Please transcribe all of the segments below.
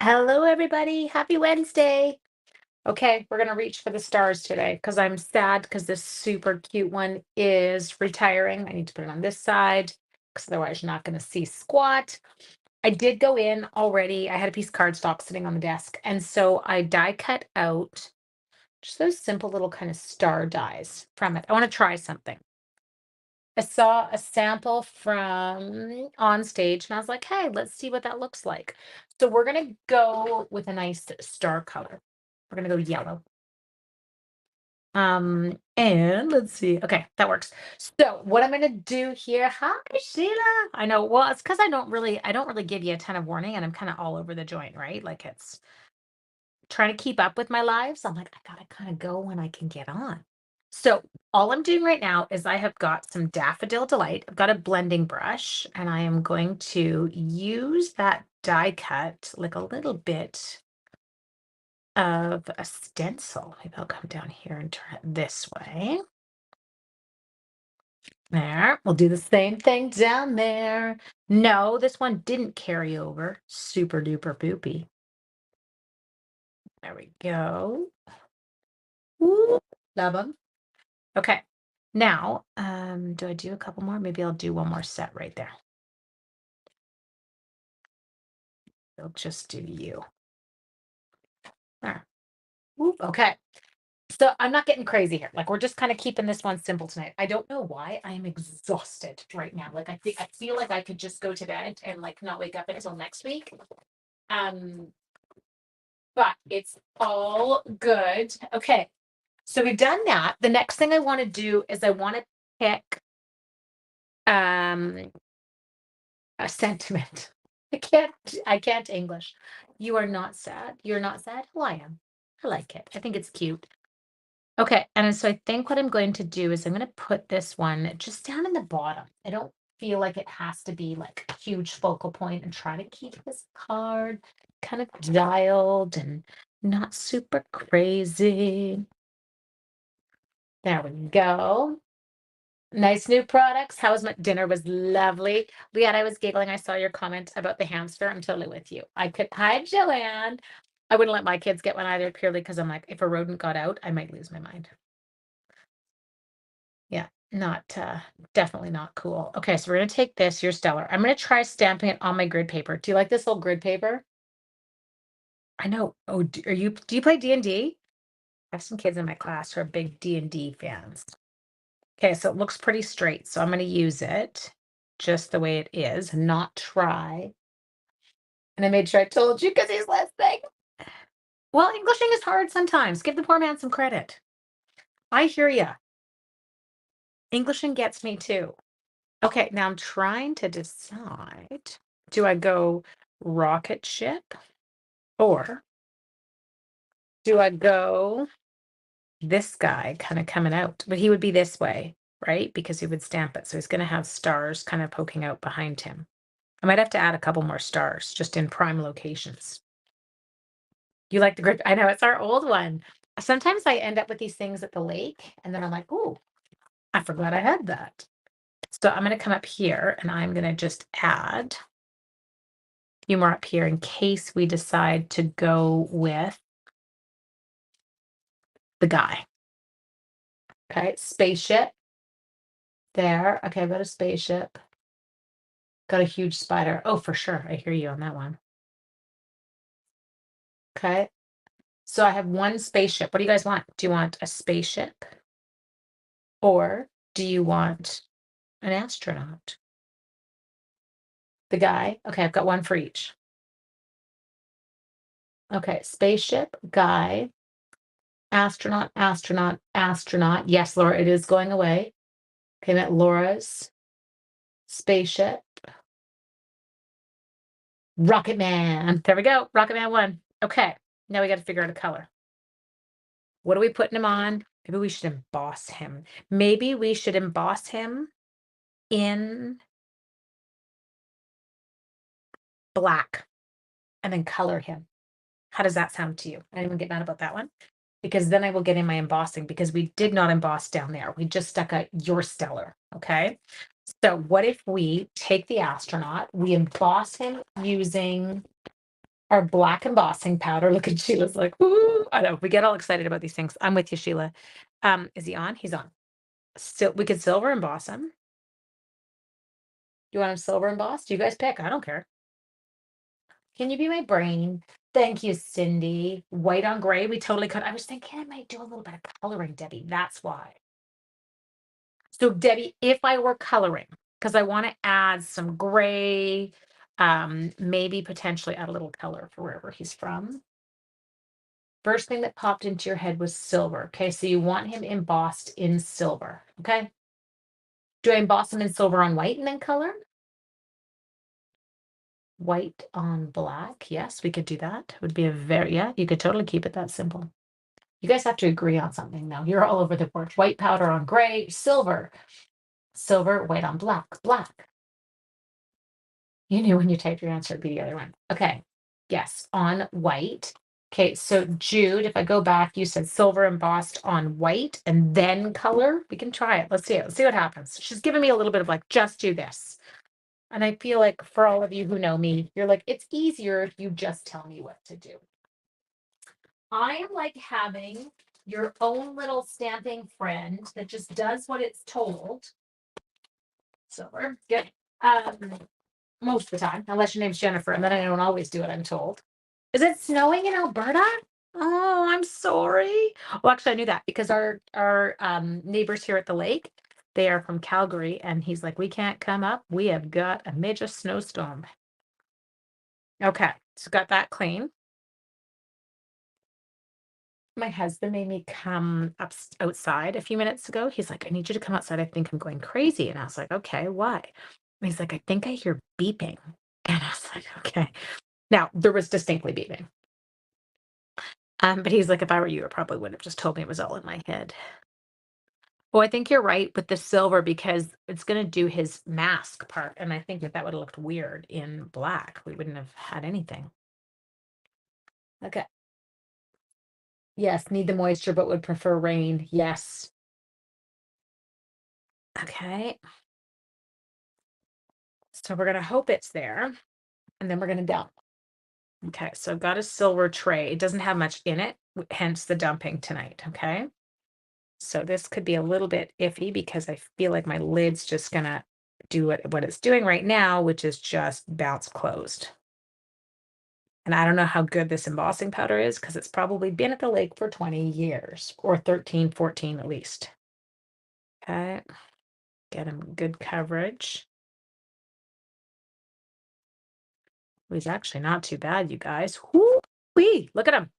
Hello, everybody. Happy Wednesday. Okay, we're going to reach for the stars today because I'm sad because this super cute one is retiring. I need to put it on this side because otherwise you're not going to see squat. I did go in already. I had a piece of cardstock sitting on the desk. And so I die cut out just those simple little kind of star dies from it. I want to try something. I saw a sample from on stage and I was like, hey, let's see what that looks like. So we're going to go with a nice star color. We're going to go yellow. And let's see. Okay, that works. So what I'm going to do here. Hi, Sheila. I know. Well, it's because I don't really give you a ton of warning and I'm kind of all over the joint, right? Like it's trying to keep up with my lives. I'm like, I gotta kind of go when I can get on. So all I'm doing right now is I have got some Daffodil Delight. I've got a blending brush and I am going to use that die cut like a little bit of a stencil. Maybe I'll come down here and turn it this way. There, we'll do the same thing down there. No, this one didn't carry over. Super duper poopy. There we go. Ooh, love them. Okay. Now, do I do a couple more? Maybe I'll do one more set right there. I'll just do you. There. Oop, okay. So I'm not getting crazy here. Like we're just kind of keeping this one simple tonight. I don't know why I am exhausted right now. Like I feel like I could just go to bed and like not wake up until next week. Um, but it's all good. Okay. So we've done that. The next thing I want to do is I want to pick um a sentiment. I can't English. You are not sad. You're not sad. Well, I am. I like it. I think it's cute. Okay, and so I think what I'm going to do is I'm going to put this one just down in the bottom. I don't feel like it has to be like a huge focal point and try to keep this card kind of dialed and not super crazy. There we go. Nice new products. How was my dinner? Was lovely. Leanne, I was giggling. I saw your comment about the hamster. I'm totally with you. I could. Hi, Joanne. I wouldn't let my kids get one either, purely because I'm like, if a rodent got out, I might lose my mind. Yeah, not definitely not cool. Okay, so we're gonna take this, your stellar. I'm gonna try stamping it on my grid paper. Do you like this little grid paper? I know. Oh, do you play D&D? I have some kids in my class who are big D&D fans. Okay, so it looks pretty straight. So I'm going to use it just the way it is, not try. And I made sure I told you because he's listening. Well, Englishing is hard sometimes. Give the poor man some credit. I hear you. Englishing gets me too. Okay, now I'm trying to decide, do I go rocket ship or do I go this guy kind of coming out? But he would be this way, right? Because he would stamp it. So he's going to have stars kind of poking out behind him. I might have to add a couple more stars just in prime locations. You like the grid? I know it's our old one. Sometimes I end up with these things at the lake and then I'm like, oh, I forgot I had that. So I'm going to come up here and I'm going to just add a few more up here in case we decide to go with the guy. Okay, spaceship. There. Okay, I've got a spaceship. Got a huge spider. Oh, for sure. I hear you on that one. Okay. So I have one spaceship. What do you guys want? Do you want a spaceship? Or do you want an astronaut? The guy? Okay, I've got one for each. Okay, spaceship, guy, astronaut, astronaut, astronaut. Yes, Laura, it is going away. Okay, met Laura's spaceship. Rocket Man. There we go. Rocket Man 1. Okay, now we got to figure out a color. What are we putting him on? Maybe we should emboss him. Maybe we should emboss him in black and then color him. How does that sound to you? Anyone get mad about that one? Because then I will get in my embossing because we did not emboss down there. We just stuck a your stellar. Okay. So what if we take the astronaut, we emboss him using our black embossing powder. Look at Sheila's like, ooh. I know we get all excited about these things. I'm with you, Sheila. Is he on? He's on. Still, we could silver emboss him. You want him silver embossed? You guys pick. I don't care. Can you be my brain? Thank you, Cindy. White on gray. We totally could. I was thinking I might do a little bit of coloring, Debbie. That's why. So, Debbie, if I were coloring, because I want to add some gray, maybe potentially add a little color for wherever he's from. First thing that popped into your head was silver. Okay, so you want him embossed in silver. Okay. Do I emboss him in silver on white and then color? White on black. Yes, we could do that. Would be a very, yeah, you could totally keep it that simple. You guys have to agree on something now. You're all over the board. White powder on gray, silver, silver, white on black, black. You knew when you typed your answer, it'd be the other one. Okay. Yes, on white. Okay, so Jude, if I go back, you said silver embossed on white and then color. We can try it. Let's see it. Let's see what happens. She's giving me a little bit of like, just do this. And I feel like for all of you who know me, you're like, it's easier if you just tell me what to do. I am like having your own little stamping friend that just does what it's told. Silver, good. Most of the time, unless your name's Jennifer, and then I don't always do what I'm told. Is it snowing in Alberta? Oh, I'm sorry. Well, actually, I knew that because our neighbors here at the lake, they are from Calgary, and he's like, we can't come up. We have got a major snowstorm. Okay, so got that clean. My husband made me come up outside a few minutes ago. He's like, I need you to come outside. I think I'm going crazy. And I was like, okay, why? And he's like, I think I hear beeping. And I was like, okay. Now there was distinctly beeping. But he's like, if I were you, I probably would have just told me it was all in my head. Well, I think you're right with the silver because it's going to do his mask part. And I think that would have looked weird in black. We wouldn't have had anything. Okay. Yes, need the moisture, but would prefer rain. Yes. Okay. So we're going to hope it's there and then we're going to dump. Okay. So I've got a silver tray. It doesn't have much in it, hence the dumping tonight. Okay. So this could be a little bit iffy because I feel like my lid's just going to do what it's doing right now, which is just bounce closed. And I don't know how good this embossing powder is because it's probably been at the lake for 20 years or 13, 14 at least. Okay. Get him good coverage. He's actually not too bad, you guys. Whoo-wee, look at him.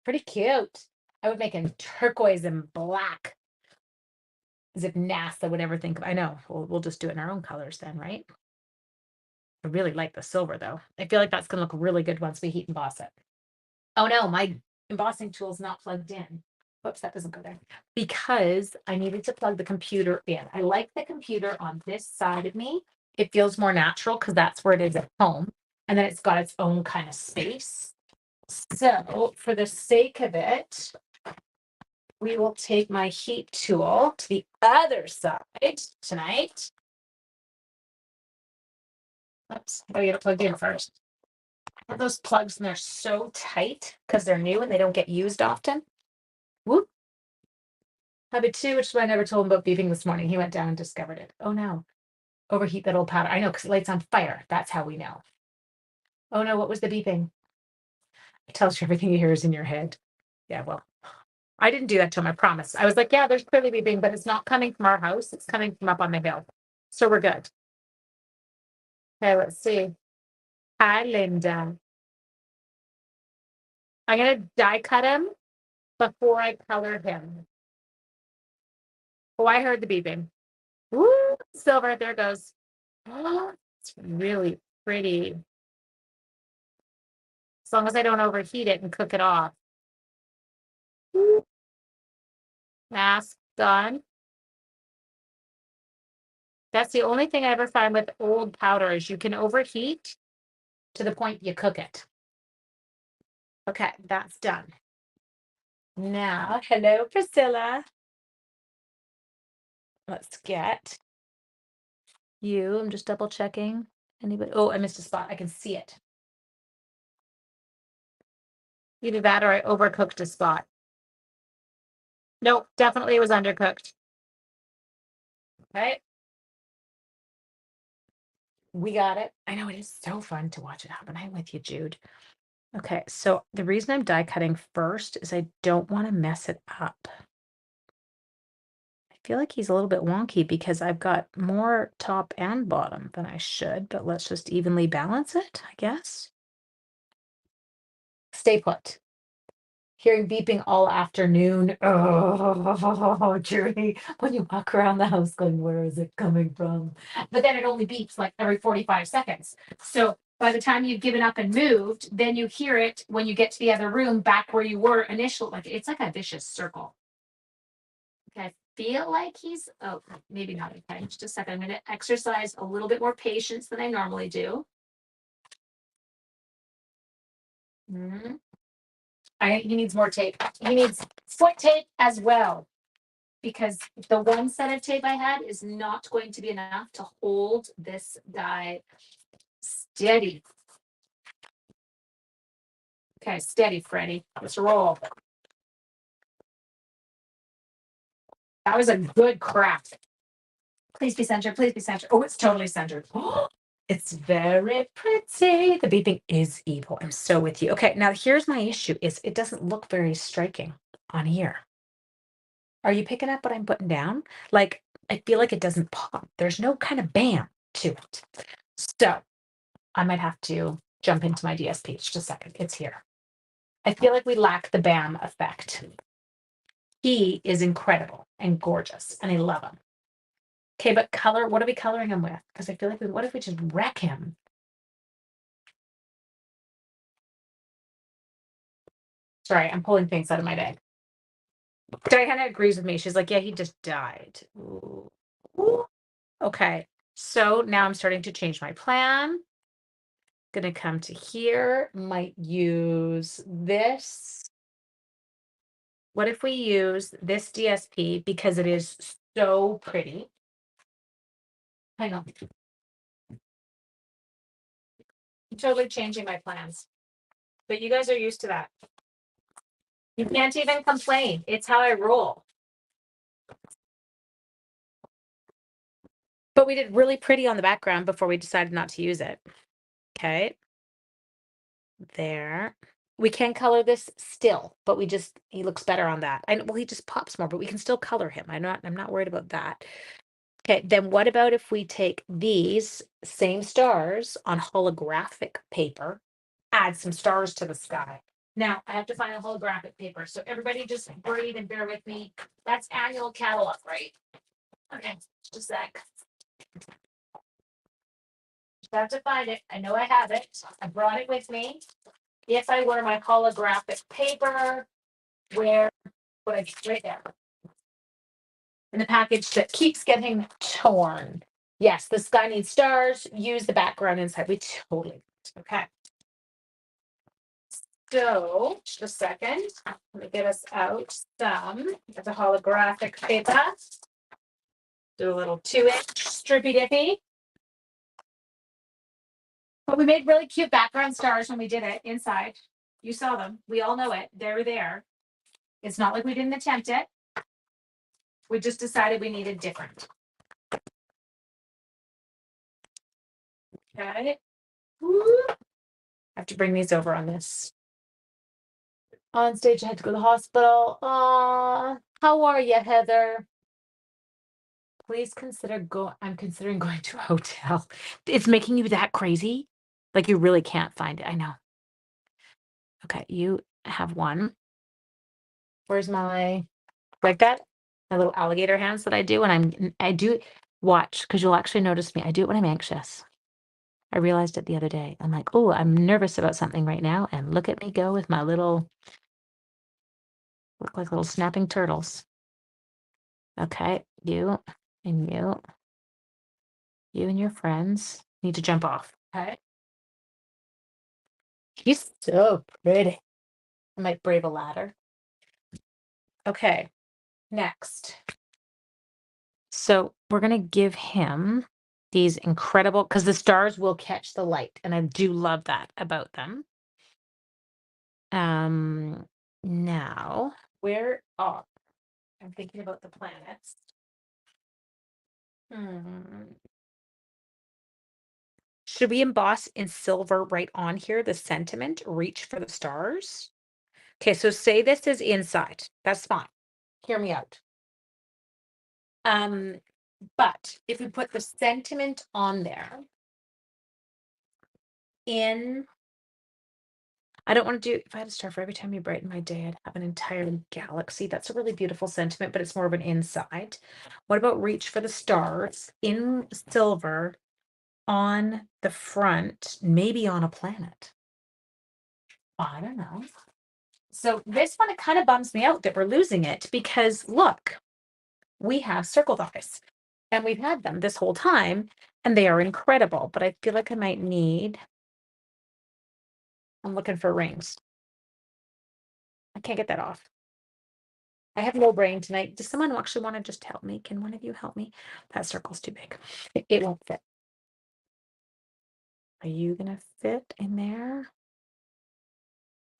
Pretty cute. I would make him turquoise and black. As if NASA would ever think of, I know. We'll just do it in our own colors then, right? I really like the silver though. I feel like that's gonna look really good once we heat emboss it. Oh no, my embossing tool's not plugged in. Whoops, that doesn't go there. Because I needed to plug the computer in. I like the computer on this side of me. It feels more natural because that's where it is at home. And then it's got its own kind of space. So for the sake of it, we will take my heat tool to the other side tonight. Oops, I gotta get it plugged in first. Those plugs and they're so tight because they're new and they don't get used often. Whoop. Habit two, which is why I never told him about beeping this morning. He went down and discovered it. Oh no. Overheat that old powder. I know because it lights on fire. That's how we know. Oh no, what was the beeping? It tells you everything you hear is in your head. Yeah, well, I didn't do that to him, I promise. I was like, yeah, there's clearly beeping, but it's not coming from our house. It's coming from up on the hill. So we're good. Okay, let's see. Hi, Linda. I'm gonna die cut him before I color him. Oh, I heard the beeping. Woo, silver, there it goes. It's really pretty. As long as I don't overheat it and cook it off. Woo, mask done. That's the only thing I ever find with old powder is you can overheat to the point you cook it. Okay, that's done. Now, hello, Priscilla. Let's get you. I'm just double checking. Anybody? Oh, I missed a spot. I can see it. Either that or I overcooked a spot. Nope, definitely it was undercooked. Okay. We got it. I know it is so fun to watch it happen. I'm with you, Jude. Okay, so the reason I'm die cutting first is I don't want to mess it up. I feel like he's a little bit wonky because I've got more top and bottom than I should, but let's just evenly balance it, I guess. Stay put. Hearing beeping all afternoon. Oh, Judy, when you walk around the house going, where is it coming from? But then it only beeps like every 45 seconds. So by the time you've given up and moved, then you hear it when you get to the other room back where you were initially. Like it's like a vicious circle. Okay, I feel like he's, oh, maybe not. Okay, just a second. I'm going to exercise a little bit more patience than I normally do. Mhm. He needs more tape. He needs foot tape as well, because the one set of tape I had is not going to be enough to hold this die steady. Okay, steady, Freddie. Let's roll. That was a good crack. Please be centered. Please be centered. Oh, it's totally centered. It's very pretty. The beeping is evil. I'm so with you. Okay, now here's my issue is it doesn't look very striking on here. Are you picking up what I'm putting down? Like, I feel like it doesn't pop. There's no kind of bam to it. So I might have to jump into my DSP. Just a second. It's here. I feel like we lack the bam effect. He is incredible and gorgeous, and I love him. Okay, but color, what are we coloring him with? Because I feel like what if we just wreck him? Sorry, I'm pulling things out of my bag. Diana agrees with me. She's like, yeah, he just died. Ooh. Ooh. Okay, so now I'm starting to change my plan. Gonna come to here, might use this. What if we use this DSP because it is so pretty? Hang on. I'm totally changing my plans. But you guys are used to that. You can't even complain. It's how I roll. But we did really pretty on the background before we decided not to use it. Okay. There. We can color this still, but he looks better on that. Well, he just pops more, but we can still color him. I'm not worried about that. Okay, then what about if we take these same stars on holographic paper, add some stars to the sky? Now, I have to find a holographic paper, so everybody just breathe and bear with me. That's annual catalog, right? Okay, just a sec. Just have to find it. I know I have it. I brought it with me. If I were my holographic paper, where would I get right there? In the package that keeps getting torn. Yes, the sky needs stars. Use the background inside. We totally. Okay. So, just a second. Let me get us out some. It's a holographic paper. Do a little 2-inch strippy dippy. But we made really cute background stars when we did it inside. You saw them. We all know it. They were there. It's not like we didn't attempt it. We just decided we needed different. Okay. Woo. I have to bring these over on this. On stage, I had to go to the hospital. How are you, Heather? Please I'm considering going to a hotel. It's making you that crazy? Like you really can't find it. I know. Okay, you have one. Where's my like that? My little alligator hands that I do when I do watch because you'll actually notice me. I do it when I'm anxious. I realized it the other day. I'm like, oh, I'm nervous about something right now. And look at me go with my look like little snapping turtles. Okay, and you and your friends need to jump off. Okay. He's so pretty. I might brave a ladder. Okay, next. So we're gonna give him these incredible because the stars will catch the light, and I do love that about them. Now where oh, I'm thinking about the planets. Hmm. Should we emboss in silver right on here, the sentiment, reach for the stars? Okay, so say this is inside. That's fine. Hear me out. Um, but if we put the sentiment on there in I don't want to do if I had a star for every time you brighten my day, I'd have an entire galaxy. That's a really beautiful sentiment, but it's more of an inside. What about reach for the stars in silver on the front, maybe on a planet? I don't know. So this one, it kind of bums me out that we're losing it because look, we have circled eyes and we've had them this whole time and they are incredible, but I feel like I might need, I'm looking for rings. I can't get that off. I have no brain tonight. Does someone actually want to just help me? Can one of you help me? That circle's too big. It won't fit. Are you gonna fit in there?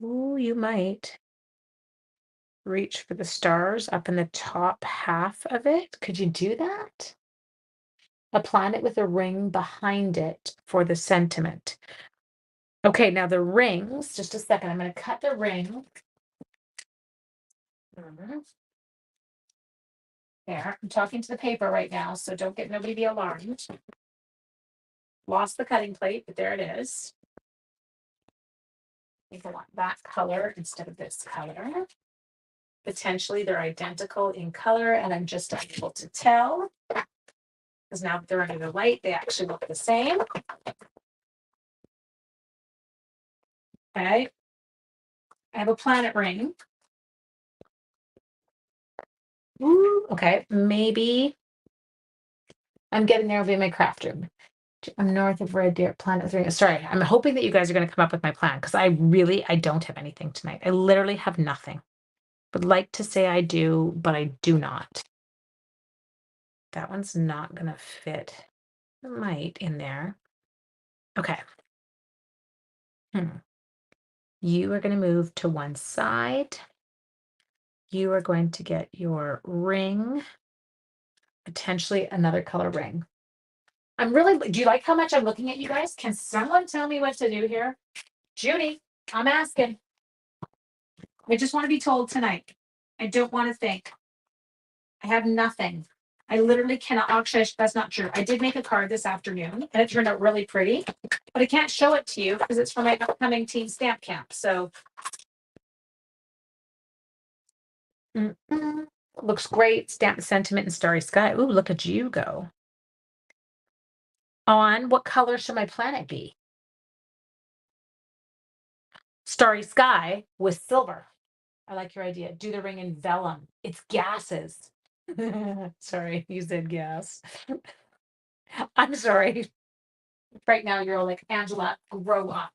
Ooh, you might. Reach for the stars up in the top half of it. Could you do that? A planet with a ring behind it for the sentiment. Okay, now the rings, just a second. I'm going to cut the ring. Mhm. There, I'm talking to the paper right now, so don't get nobody be alarmed. Lost the cutting plate, but there it is. I think I want that color instead of this color. Potentially they're identical in color, and I'm just unable to tell because now that they're under the light, they actually look the same. Okay. I have a planet ring. Ooh, okay, maybe I'm getting there. Will be my craft room. I'm north of Red Deer Planet 3. Sorry, I'm hoping that you guys are going to come up with my plan because I don't have anything tonight. I literally have nothing. Would like to say I do, but I do not. That one's not going to fit. It might in there. Okay. You are going to move to one side. You are going to get your ring, potentially another color ring. Do you like how much I'm looking at you guys? Can someone tell me what to do here? Judy, I'm asking. I just want to be told tonight. I don't want to think. I have nothing. I literally cannot. Actually, that's not true. I did make a card this afternoon and it turned out really pretty, but I can't show it to you because it's for my upcoming teen stamp camp. So looks great. Stamp sentiment and starry sky. Ooh, look at you go. On what color should my planet be? Starry sky with silver. I like your idea. Do the ring in vellum. It's gases. Sorry, you said gas. I'm sorry. Right now, you're all like, Angela, grow up.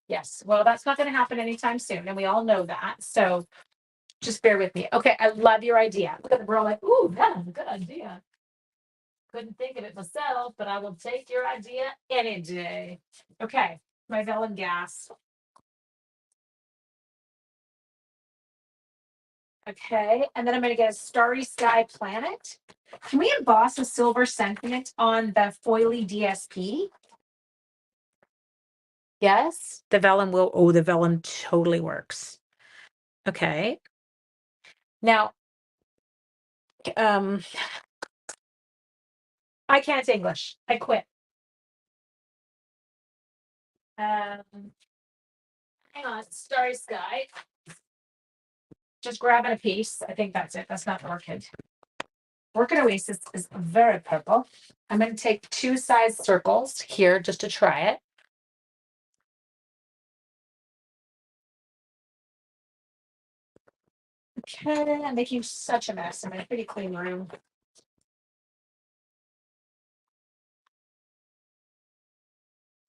Yes. Well, that's not going to happen anytime soon. And we all know that. So just bear with me. Okay. I love your idea. Look at the girl like, ooh, that's a good idea. Couldn't think of it myself, but I will take your idea any day. Okay. My vellum gas. Okay. And then I'm going to get a starry sky planet. Can we emboss a silver sentiment on the foily DSP? Yes. The vellum will, oh, the vellum totally works. Okay. Now, um, I can't English. I quit. Um, hang on, starry sky. Just grabbing a piece. I think that's it. That's not orchid. Orchid Oasis is very purple. I'm going to take two size circles here just to try it. Okay, I'm making such a mess in my pretty clean room.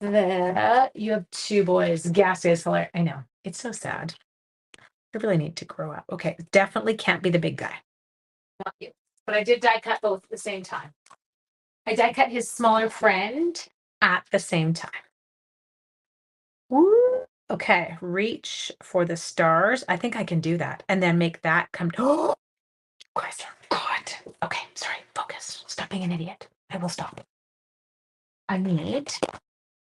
There, you have two boys. Gas is hilarious. I know. It's so sad. I really need to grow up. Okay, definitely can't be the big guy. Not you. But I did die cut both at the same time. I die cut his smaller friend at the same time. Woo! Okay, reach for the stars. I think I can do that. And then make that come. Oh, guys are good. Okay, sorry. Focus. Stop being an idiot. I will stop. I need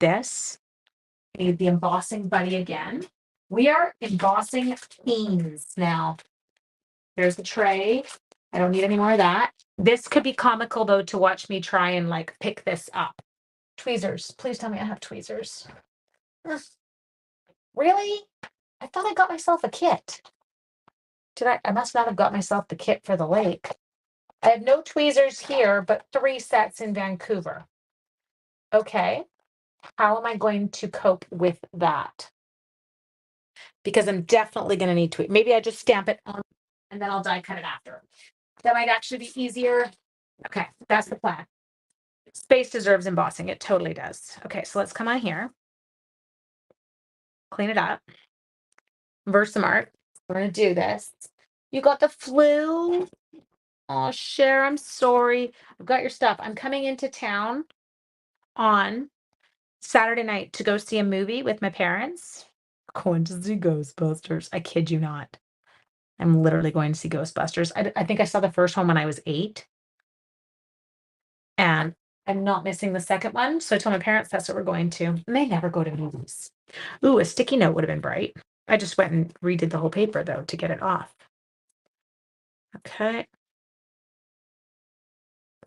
this. I need the embossing buddy again. We are embossing fiends now. There's the tray. I don't need any more of that. This could be comical though to watch me try and like pick this up. Tweezers. Please tell me I have tweezers. Ugh. Really? I thought I got myself a kit. Did I? I must not have got myself the kit for the lake. I have no tweezers here, but 3 sets in Vancouver. Okay. How am I going to cope with that? Because I'm definitely going to need to. Maybe I just stamp it on and then I'll die cut it after. That might actually be easier. Okay, that's the plan. Space deserves embossing. It totally does. Okay, so let's come on here. Clean it up. Versamart. We're going to do this. You got the flu? Oh, Cher, I'm sorry. I've got your stuff. I'm coming into town on Saturday night to go see a movie with my parents. Going to see Ghostbusters. I kid you not. I'm literally going to see Ghostbusters. I think I saw the first one when I was 8. And I'm not missing the second one. So I told my parents that's what we're going to. And they never go to movies. Ooh, a sticky note would have been bright. I just went and redid the whole paper though to get it off. Okay.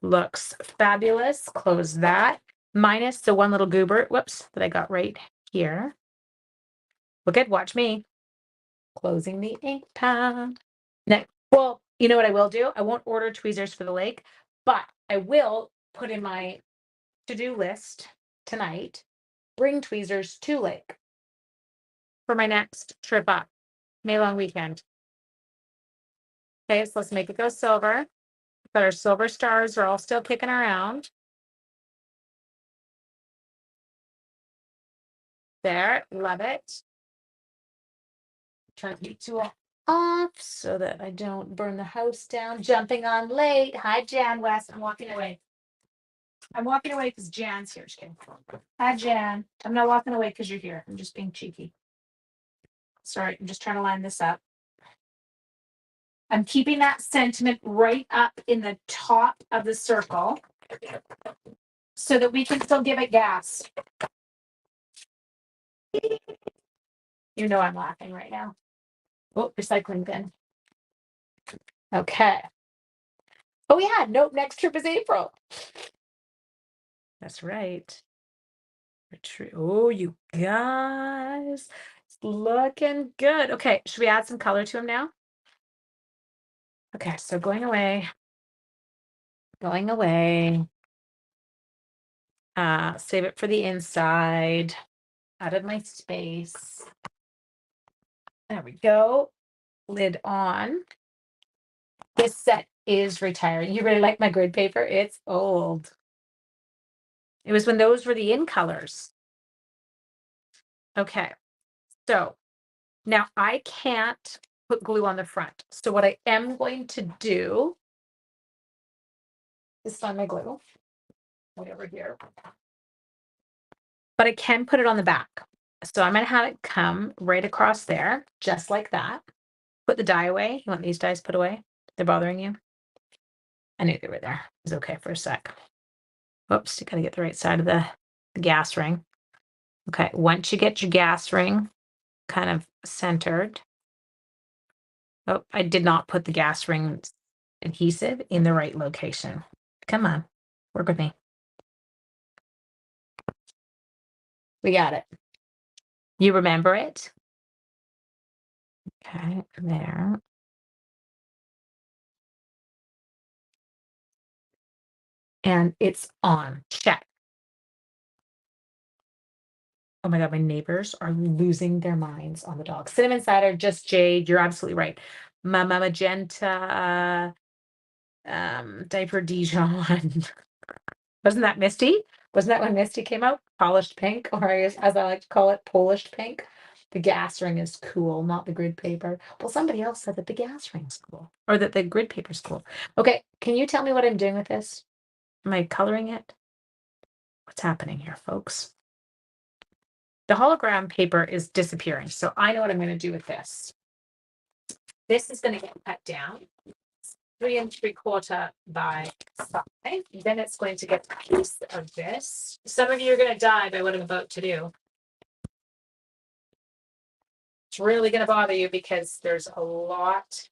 Looks fabulous. Close that. Minus the one little goober, whoops, that I got right here. Look at, watch me. Closing the ink pad. Next, well, you know what I will do? I won't order tweezers for the lake, but I will put in my to-do list tonight, bring tweezers to lake for my next trip up, May long weekend. Okay, so let's make it go silver. But our silver stars are all still kicking around. There, love it. Turn the tool off so that I don't burn the house down. Jumping on late. Hi, Jan West. I'm walking away. I'm walking away because Jan's here. Just kidding. Hi, Jan. I'm not walking away because you're here. I'm just being cheeky. Sorry, I'm just trying to line this up. I'm keeping that sentiment right up in the top of the circle so that we can still give it gas. You know I'm laughing right now. Oh, recycling bin. Okay. Oh yeah, nope, next trip is April. That's right. Retreat. Oh, you guys. It's looking good. Okay, should we add some color to him now? Okay, so going away. Going away. Save it for the inside. Out of my space. There we go. Lid on. This set is retiring. You really like my grid paper? It's old. It was when those were the in colors. Okay, so now I can't put glue on the front. So what I am going to do is find my glue way over here. But I can put it on the back. So I'm gonna have it come right across there, just like that. Put the die away. You want these dies put away? They're bothering you? I knew they were there. It was okay for a sec. Whoops, you gotta get the right side of the gas ring. Okay, once you get your gas ring kind of centered. Oh, I did not put the gas ring adhesive in the right location. Come on, work with me. We got it. You remember it? Okay, there. And it's on. Check. Oh my God, my neighbors are losing their minds on the dog. Cinnamon cider, just jade. You're absolutely right. Mama magenta, diaper Dijon. Wasn't that Misty? Wasn't that when Misty came out? Polished pink, or as I like to call it, polished pink. The gas ring is cool, not the grid paper. Well, somebody else said that the gas ring's cool, or that the grid paper's cool. Okay, can you tell me what I'm doing with this? Am I coloring it? What's happening here, folks? The hologram paper is disappearing. So I know what I'm going to do with this. This is going to get cut down 3 3/4 by 5. Then it's going to get a piece of this. Some of you are going to die by what I'm about to do. It's really going to bother you because there's a lot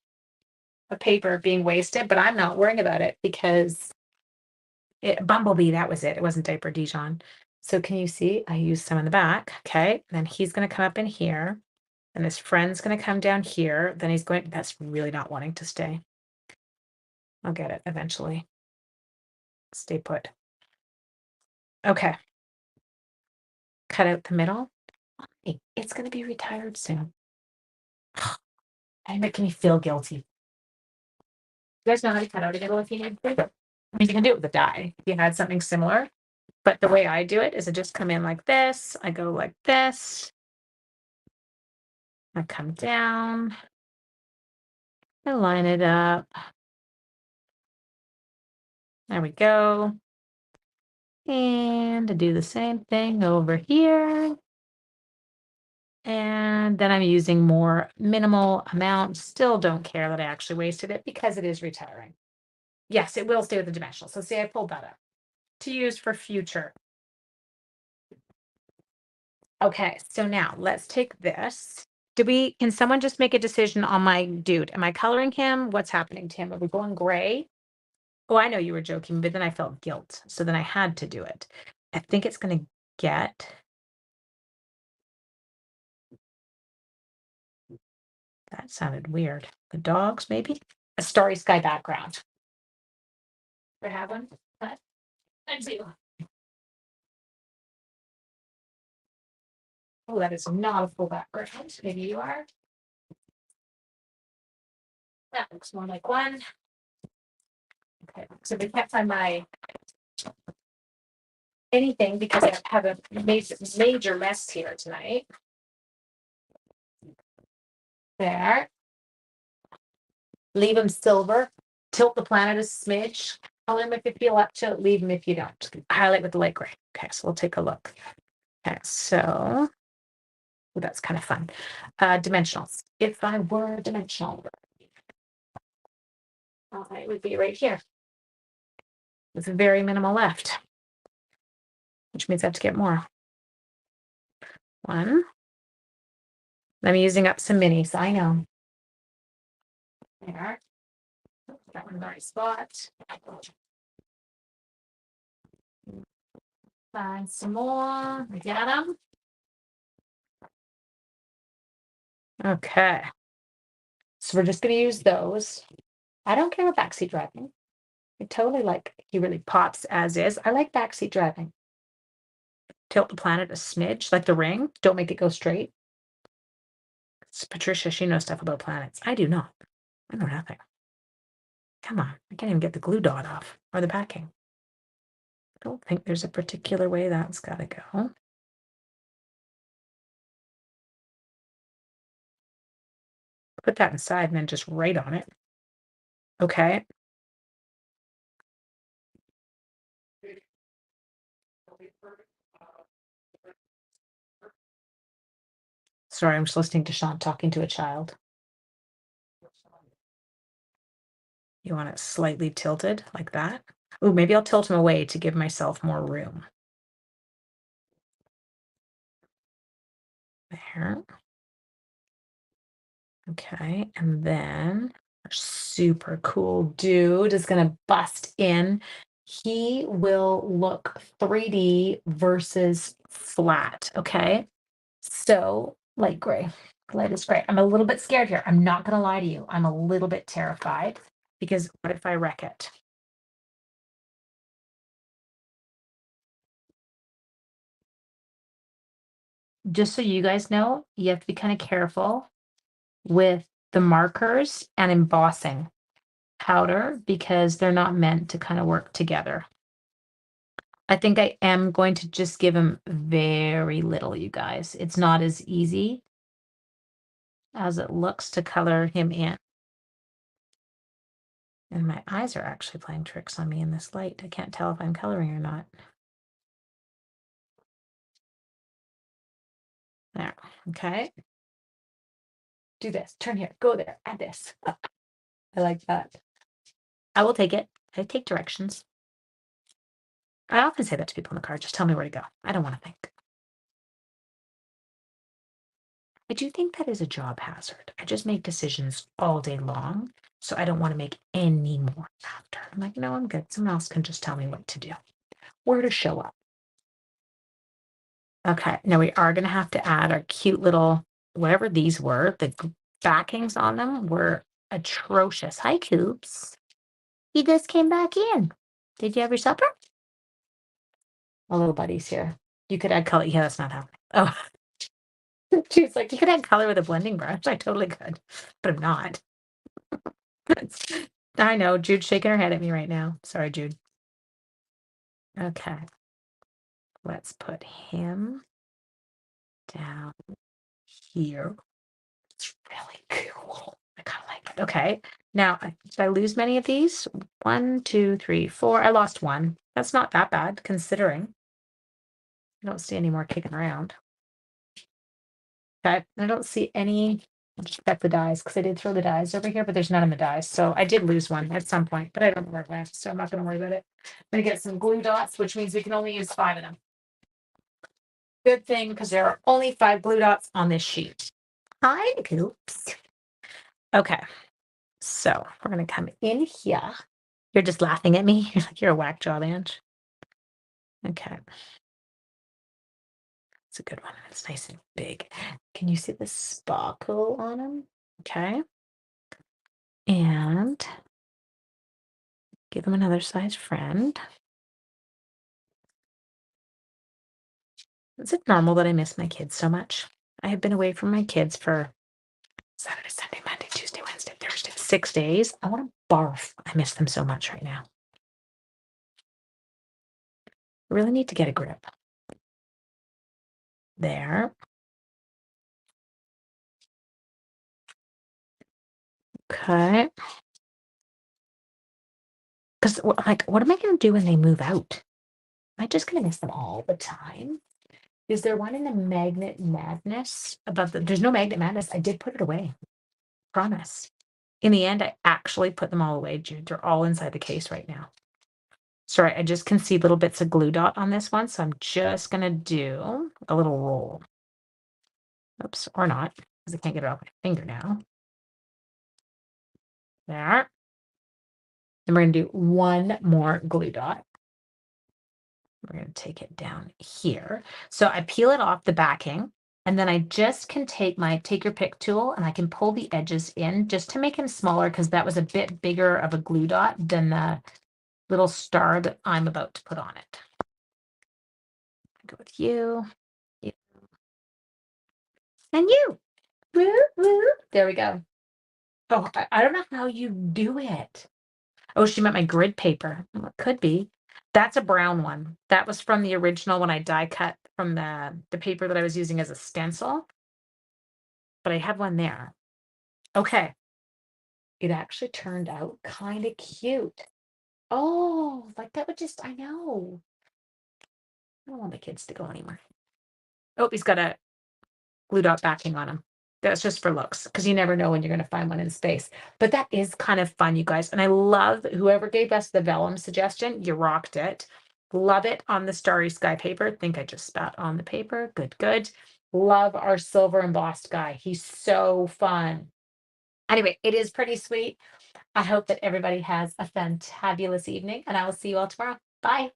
of paper being wasted, but I'm not worrying about it because Bumblebee, that was it. It wasn't Diaper Dijon. So can you see? I used some in the back. Okay. Then he's going to come up in here. And his friend's going to come down here. Then he's going, that's really not wanting to stay. I'll get it eventually. Stay put. Okay. Cut out the middle. Hey, it's going to be retired soon. And making me feel guilty. You guys know how to cut out a middle if you need to? I mean, you can do it with a die if you had something similar. But the way I do it is I just come in like this. I go like this. I come down. I line it up. There we go. And to do the same thing over here. And then I'm using more minimal amount. Still don't care that I actually wasted it because it is retiring. Yes, it will stay with the dimensional. So see, I pulled that up to use for future. Okay, so now let's take this. Can someone just make a decision on my dude? Am I coloring him? What's happening to him? Are we going gray? Oh, I know you were joking, but then I felt guilt. So then I had to do it. I think it's going to get. That sounded weird. The dogs, maybe? A starry sky background. I have one. I do. Oh, that is not a full background. Maybe you are. That looks more like one. Okay, so we can't find my anything because I have a major mess here tonight. There. Leave them silver. Tilt the planet a smidge. Color them if you feel up to it. Leave them if you don't. Highlight with the light gray. Okay, so we'll take a look. Okay, so that's kind of fun. Dimensionals. If I were dimensional, it would be right here with very minimal left, which means I have to get more. One. I'm using up some minis. I know. There. That one in the right spot. Find some more. We got them. Okay. So we're just going to use those. I don't care about backseat driving. I totally like, he really pops as is. I like backseat driving. Tilt the planet a smidge, like the ring. Don't make it go straight. It's Patricia, she knows stuff about planets. I do not. I know nothing. Come on, I can't even get the glue dot off or the backing. I don't think there's a particular way that's got to go. Put that inside and then just write on it. Okay. Sorry, I'm just listening to Sean talking to a child. You want it slightly tilted like that? Oh, maybe I'll tilt him away to give myself more room. There. Okay, and then our super cool dude is going to bust in. He will look 3D versus flat. Okay, so light gray, lightest gray. I'm a little bit scared here. I'm not going to lie to you. I'm a little bit terrified because what if I wreck it? Just so you guys know, you have to be kind of careful with the markers and embossing powder because they're not meant to kind of work together. I think I am going to just give him very little, you guys. It's not as easy as it looks to color him in. And my eyes are actually playing tricks on me in this light. I can't tell if I'm coloring or not. There. Okay. Do this. Turn here. Go there. Add this. I like that. I will take it. I take directions. I often say that to people in the car. Just tell me where to go. I don't want to think. I do think that is a job hazard. I just make decisions all day long. So I don't want to make any more after. I'm like, no, I'm good. Someone else can just tell me what to do, where to show up. Okay. Now we are going to have to add our cute little, whatever these were, backings on them were atrocious. Hi, Coops. You just came back in. Did you have your supper? My little buddy's here. You could add color. Yeah, that's not happening. Oh, she's like, you could add color with a blending brush. I totally could, but I'm not. I know. Jude's shaking her head at me right now. Sorry, Jude. Okay. Let's put him down here. It's really cool. I kind of like it. Okay. Now, did I lose many of these? 1, 2, 3, 4. I lost one. That's not that bad considering. I don't see any more kicking around. Okay. I don't see any. I'll just check the dies because I did throw the dies over here, but there's none in the dies. So I did lose one at some point, but I don't know where it went. So I'm not going to worry about it. I'm going to get some glue dots, which means we can only use 5 of them. Good thing because there are only 5 glue dots on this sheet. Hi, Coops. Okay. So we're going to come in here. You're just laughing at me. You're like, you're a whack job, Ange. Okay. It's a good one. It's nice and big. Can you see the sparkle on them? Okay. And give them another size friend. Is it normal that I miss my kids so much? I have been away from my kids for Saturday, Sunday, Monday, Tuesday, Wednesday, Thursday, 6 days. I want to barf. I miss them so much right now. I really need to get a grip. There. Okay. Because, like, what am I going to do when they move out? Am I just going to miss them all the time? Is there one in the Magnet Madness above there's no Magnet Madness. I did put it away. Promise. In the end, I actually put them all away, Jude. They're all inside the case right now. Sorry, I just can see little bits of glue dot on this one, so I'm just gonna do a little roll. Oops, or not, because I can't get it off my finger now. There. Then we're gonna do one more glue dot. We're gonna take it down here. So I peel it off the backing, and then I just can take my take your pick tool and I can pull the edges in just to make them smaller because that was a bit bigger of a glue dot than the little star that I'm about to put on it. Go with you. You. And you. Woo, woo. There we go. Oh, I don't know how you do it. Oh, she meant my grid paper. Well, it could be. That's a brown one. That was from the original when I die cut from the paper that I was using as a stencil. But I have one there. Okay. It actually turned out kind of cute. Oh, like that would just, I know. I don't want the kids to go anywhere. Oh, he's got a glue dot backing on him. That's just for looks because you never know when you're going to find one in space. But that is kind of fun, you guys. And I love whoever gave us the vellum suggestion. You rocked it. Love it on the Starry Sky paper. Think I just spat on the paper. Good, good. Love our silver embossed guy. He's so fun. Anyway, it is pretty sweet. I hope that everybody has a fantabulous evening, and I will see you all tomorrow. Bye.